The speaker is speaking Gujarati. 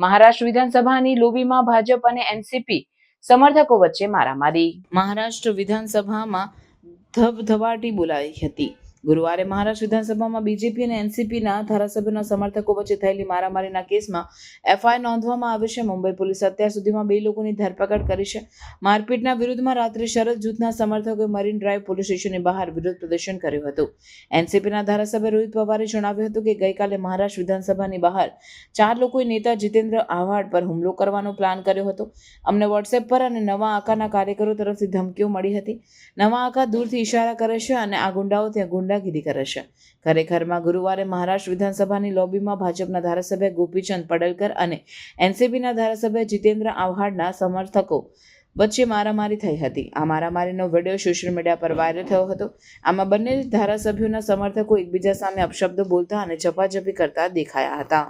મહારાષ્ટ્ર વિધાનસભાની લોબીમાં ભાજપ અને એનસીપી સમર્થકો વચ્ચે મારામારી. મહારાષ્ટ્ર વિધાનસભામાં ધબધબાટી બોલાઈ હતી. ગુરુવારે મહારાષ્ટ્ર વિધાનસભામાં બીજેપી અને એનસીપીના ધારાસભ્યોના સમર્થકો વચ્ચે થયેલી મારામારીના કેસમાં એફઆઈઆર નોંધવામાં આવી છે. મુંબઈ પોલીસે અત્યાર સુધીમાં 2 લોકોની ધરપકડ કરી છે. મારપીટના વિરોધમાં રાત્રે શરદ જૂથના સમર્થકોએ મરીન ડ્રાઈવ પોલીસ સ્ટેશનની બહાર વિરોધ પ્રદર્શન કર્યું હતું. એનસીપીના ધારાસભ્ય રોહિત પવારે જણાવ્યું હતું કે ગઈકાલે મહારાષ્ટ્ર વિધાનસભાની બહાર 4 લોકોએ નેતા જીતેન્દ્ર આવ્હાડ પર હુમલો કરવાનો પ્લાન કર્યો હતો. અમને વોટ્સએપ પર અને નવા આકાના કાર્યકરો તરફથી ધમકીઓ મળી હતી. નવા આકા દૂરથી ઇશારા કરે છે અને આ ગુંડાઓ ત્યાં ગુંડાગીરી કરે છે. ખરેખરમાં ગુરુવારે મહારાષ્ટ્ર વિધાનસભાની લોબીમાં ભાજપના ધારાસભ્ય ગોપીચંદ પડલકર અને એનસીપીના ધારાસભ્ય જીતેન્દ્ર આવ્હાડના સમર્થકો વચ્ચે મારામારી થઈ હતી. આ મારામારીનો વિડીયો સોશિયલ મીડિયા પર વાયરલ થયો હતો. આમાં બંને ધારાસભ્યોના સમર્થકો એકબીજા સામે અપશબ્દો બોલતા અને ઝપાઝપી કરતા દેખાયા હતા.